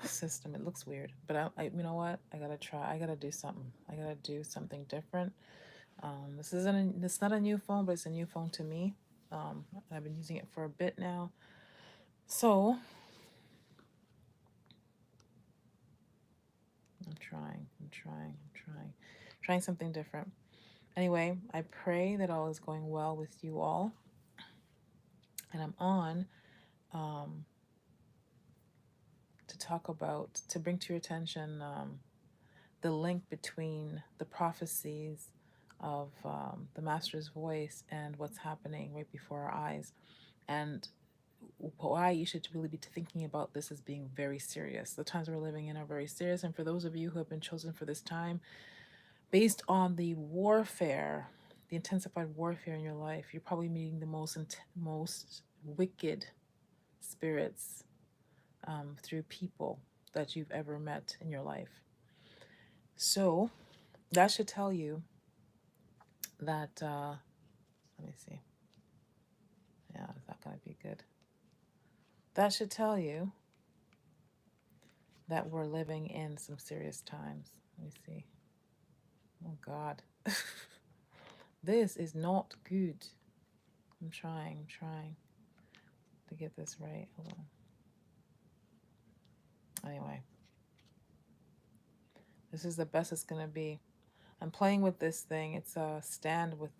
system. It looks weird, but you know what? I gotta try. I gotta do something. I gotta do something different. It's not a new phone, but it's a new phone to me. I've been using it for a bit now. So trying something different. Anyway, I pray that all is going well with you all. And I'm on um, to bring to your attention the link between the prophecies of the Master's voice and what's happening right before our eyes. And why you should really be thinking about this as being very serious. The times we're living in are very serious. And for those of you who have been chosen for this time, based on the warfare, the intensified warfare in your life, you're probably meeting the most wicked spirits through people that you've ever met in your life. So that should tell you that, let me see. Yeah, it's not going to be good. That should tell you that we're living in some serious times. Let me see. Oh, God. This is not good. I'm trying to get this right. Hold on. Anyway, this is the best it's going to be. I'm playing with this thing. It's a stand with,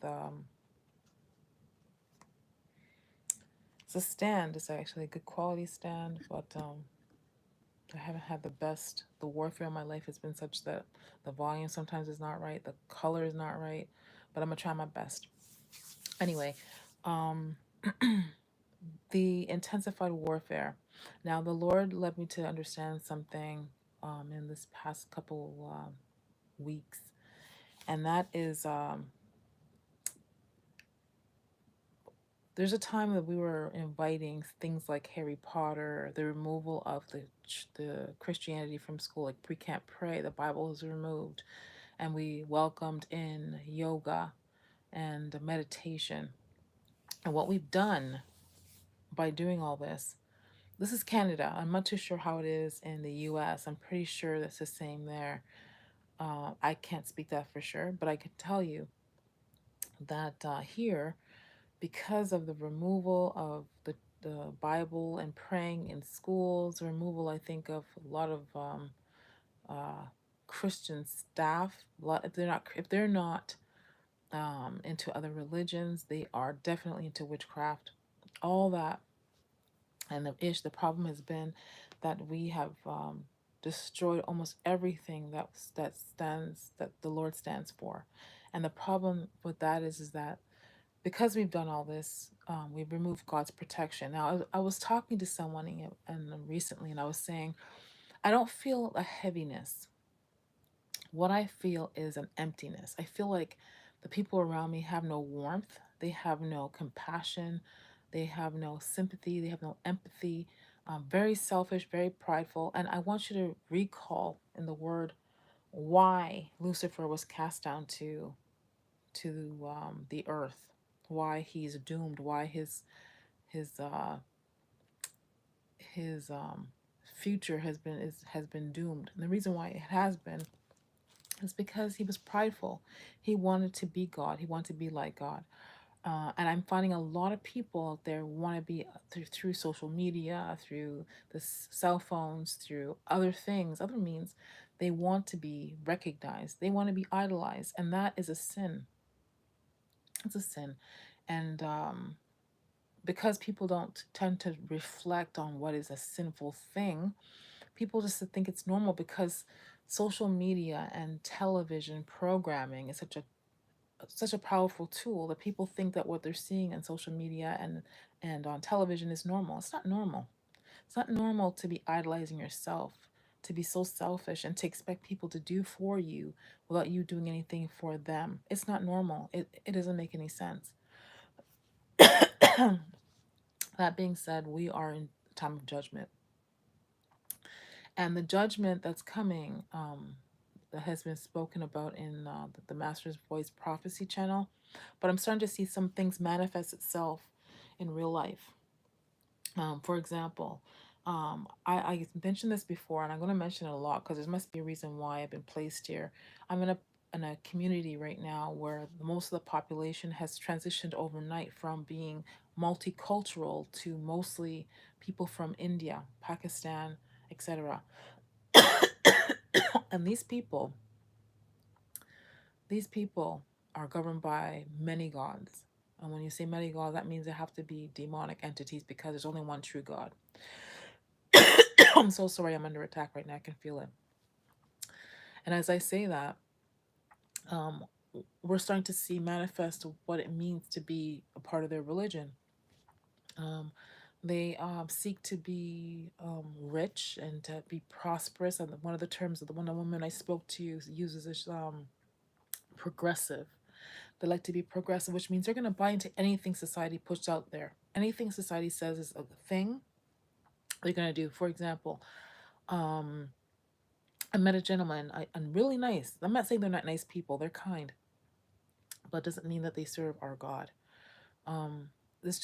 it's a stand. It's actually a good quality stand, but I haven't had the warfare in my life has been such that the volume sometimes is not right, the color is not right, but I'm gonna try my best. Anyway, um, the intensified warfare. Now, the Lord led me to understand something in this past couple weeks, and that is there's a time that we were inviting things like Harry Potter, the removal of the Christianity from school, like pre can't pray, the Bible was removed, and we welcomed in yoga and meditation. And what we've done by doing all this, this is Canada. I'm not too sure how it is in the US. I'm pretty sure that's the same there. I can't speak that for sure, but I can tell you that here, because of the removal of the Bible and praying in schools, removal, I think, of a lot of uh, Christian staff. If they're not into other religions, they are definitely into witchcraft. All that, and the problem has been that we have destroyed almost everything that the Lord stands for, and the problem with that is that because we've done all this, we've removed God's protection. Now, I was talking to someone recently, and I was saying, I don't feel a heaviness. What I feel is an emptiness. I feel like the people around me have no warmth, they have no compassion, they have no sympathy, they have no empathy. Very selfish, very prideful. And I want you to recall in the word why Lucifer was cast down to the earth, why he's doomed, why his uh his future has been doomed. And the reason why it has been is because he was prideful. He wanted to be God. He wanted to be like God. And I'm finding a lot of people out there want to be through social media, through the cell phones, through other things, other means. They want to be recognized. They want to be idolized, and that is a sin. It's a sin, and because people don't tend to reflect on what is a sinful thing, people just think it's normal because social media and television programming is such a powerful tool that people think that what they're seeing on social media and on television is normal. It's not normal. It's not normal to be idolizing yourself, to be so selfish and to expect people to do for you without you doing anything for them. It's not normal. It doesn't make any sense. That being said, we are in time of judgment. And the judgment that's coming, that has been spoken about in the Master's Voice Prophecy channel, but I'm starting to see some things manifest itself in real life. For example, I mentioned this before, and I'm going to mention it a lot because there must be a reason why I've been placed here. I'm in a community right now where most of the population has transitioned overnight from being multicultural to mostly people from India, Pakistan, etc. And these people are governed by many gods. And when you say many gods, that means they have to be demonic entities because there's only one true God. I'm so sorry, I'm under attack right now. I can feel it. And as I say that, um, we're starting to see manifest what it means to be a part of their religion. Um, they seek to be rich and to be prosperous. And one of the terms of the one of the women I spoke to uses this progressive. They like to be progressive, which means they're going to buy into anything society puts out there. Anything society says is a thing, they're going to do. For example, um, I met a gentleman, and really nice. I'm not saying they're not nice people, they're kind, but it doesn't mean that they serve our God. Um, this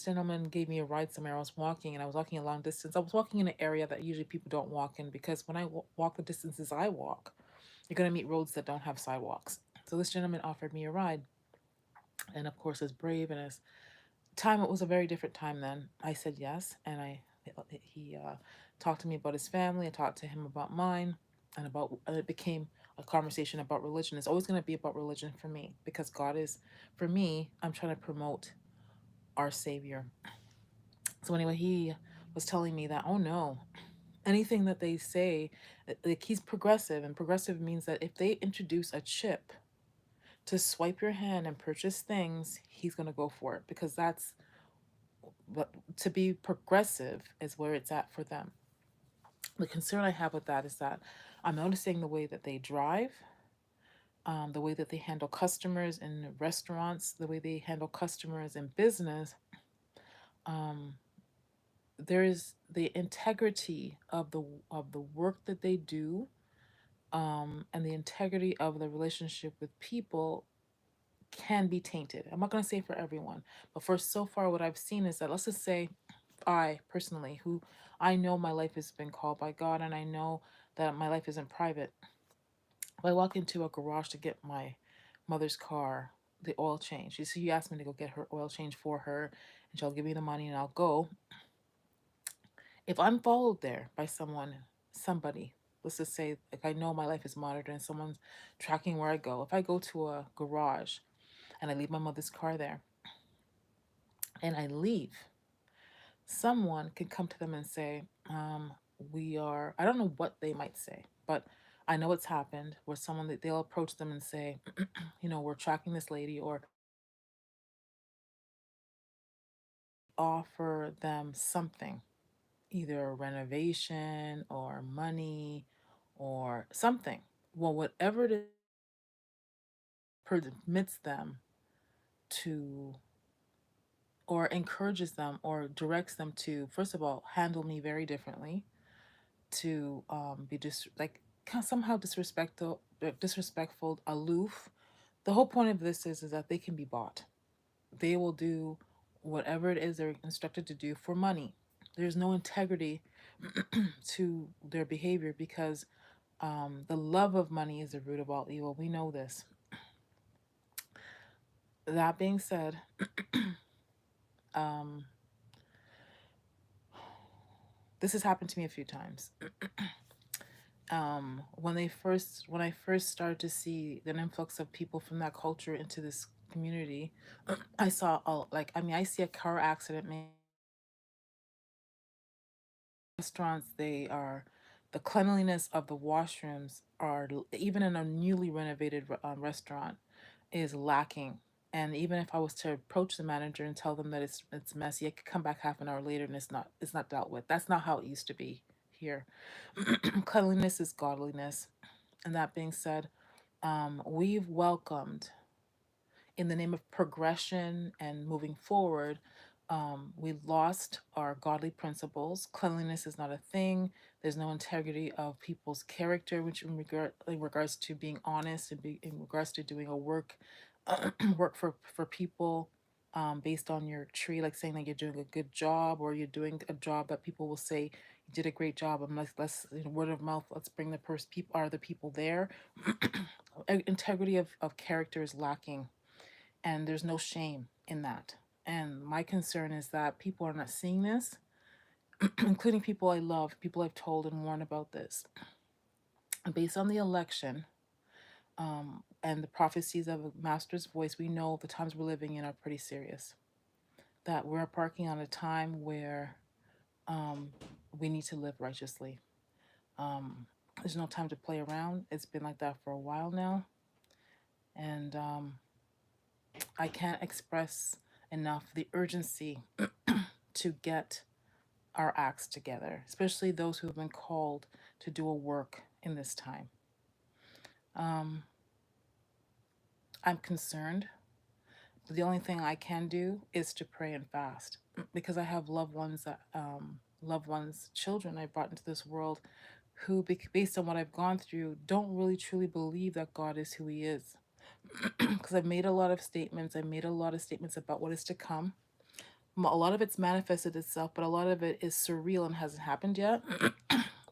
gentleman gave me a ride somewhere. I was walking and I was walking a long distance. I was walking in an area that usually people don't walk in because when I walk the distances I walk, you're going to meet roads that don't have sidewalks. So this gentleman offered me a ride. And of course, as brave and as time, it was a very different time then. I said yes. And he talked to me about his family. I talked to him about mine and it became a conversation about religion. It's always going to be about religion for me because God is, for me, I'm trying to promote our Savior. So anyway, he was telling me that, oh no, anything that they say, like he's progressive, and progressive means that if they introduce a chip to swipe your hand and purchase things, he's gonna go for it because that's what to be progressive is where it's at for them. The concern I have with that is that I'm noticing the way that they drive, the way that they handle customers in restaurants, the way they handle customers in business. Um, there is the integrity of the work that they do, and the integrity of the relationship with people can be tainted. I'm not going to say for everyone, but for so far what I've seen is that, let's just say I personally, who I know my life has been called by God and I know that my life isn't private. If I walk into a garage to get my mother's car the oil change, you see, you asked me to go get her oil change for her and she'll give me the money and I'll go. If I'm followed there by somebody, let's just say, like, I know my life is monitored and someone's tracking where I go. If I go to a garage and I leave my mother's car there and I leave, someone can come to them and say, I don't know what they might say, but I know it's happened where someone that they'll approach them and say, we're tracking this lady, or offer them something, either a renovation or money or something. Well, whatever it is permits them to, or encourages them or directs them to, first of all, handle me very differently, to be just like somehow disrespectful, aloof. The whole point of this is that they can be bought. They will do whatever it is they're instructed to do for money. There's no integrity to their behavior because the love of money is the root of all evil. We know this. That being said, um, this has happened to me a few times. When I first started to see an influx of people from that culture into this community, I saw all, like, I mean, I see a car accident. Restaurants, they are, the cleanliness of the washrooms are, even in a newly renovated restaurant, is lacking. And even if I was to approach the manager and tell them that it's messy, I could come back half an hour later and it's not dealt with. That's not how it used to be here. Cleanliness is godliness. And that being said, we've welcomed, in the name of progression and moving forward, we lost our godly principles. Cleanliness is not a thing. There's no integrity of people's character, which in regards to being honest and in regards to doing a work, work for people, based on your tree, like saying that you're doing a good job or you're doing a job that people will say You did a great job. And let's word of mouth. Let's bring the person. People are the people there. Integrity of character is lacking, and there's no shame in that. And my concern is that people are not seeing this, including people I love, people I've told and warned about this. Based on the election, and the prophecies of a master's voice, we know the times we're living in are pretty serious. That we're embarking on a time where um, we need to live righteously. Um, there's no time to play around. It's been like that for a while now. And I can't express enough the urgency to get our acts together, especially those who have been called to do a work in this time. Um, I'm concerned. The only thing I can do is to pray and fast because I have loved ones, children I brought into this world who, based on what I've gone through, don't really truly believe that God is who He is. Because I've made a lot of statements. I made a lot of statements about what is to come. A lot of it's manifested itself, but a lot of it is surreal and hasn't happened yet.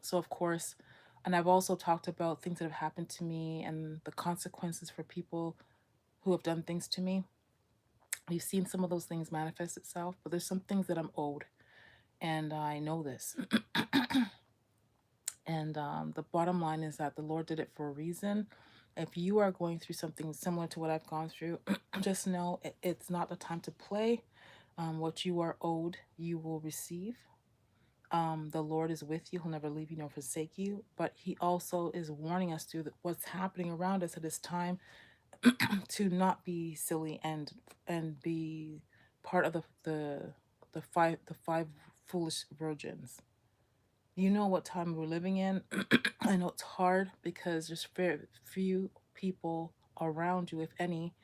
So, of course, and I've also talked about things that have happened to me and the consequences for people who have done things to me. We've seen some of those things manifest itself, but there's some things that I'm owed, and I know this. And the bottom line is that the Lord did it for a reason. If you are going through something similar to what I've gone through, just know it's not the time to play. What you are owed, you will receive. The Lord is with you. He'll never leave you nor forsake you. But He also is warning us through what's happening around us. It is time to not be silly and be part of the five foolish virgins. You know what time we're living in. I know it's hard because there's very few people around you, if any,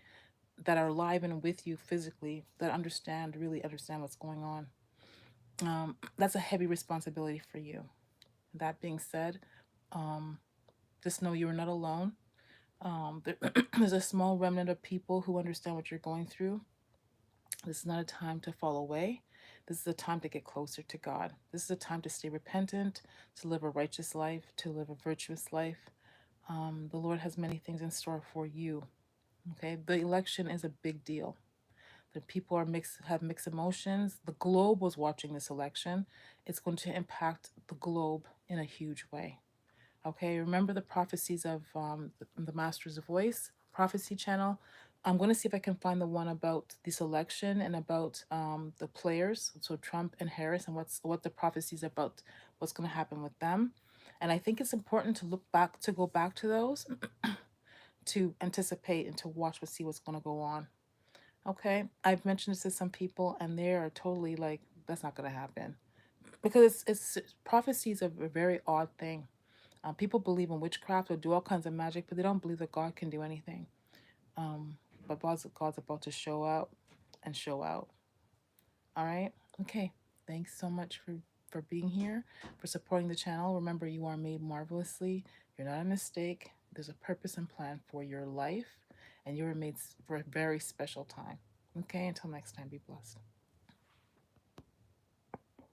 that are alive and with you physically that really understand what's going on. That's a heavy responsibility for you. That being said, um, just know you're not alone. There's a small remnant of people who understand what you're going through. This is not a time to fall away. This is a time to get closer to God. This is a time to stay repentant, to live a righteous life, to live a virtuous life. The Lord has many things in store for you. Okay, the election is a big deal. The people have mixed emotions. The globe was watching this election. It's going to impact the globe in a huge way. Okay, remember the prophecies of the Master's Voice prophecy channel. I'm going to see if I can find the one about this election and about the players, so Trump and Harris, and what the prophecies about what's going to happen with them. And I think it's important to go back to those to anticipate and to watch see what's going to go on. Okay, I've mentioned this to some people, and they are totally like, that's not going to happen because it's prophecies are a very odd thing. People believe in witchcraft or do all kinds of magic, but they don't believe that God can do anything. Um, but God's about to show out and show out. All right. Okay. Thanks so much for being here, for supporting the channel. Remember, you are made marvelously. You're not a mistake. There's a purpose and plan for your life, and you were made for a very special time. Okay. Until next time, be blessed.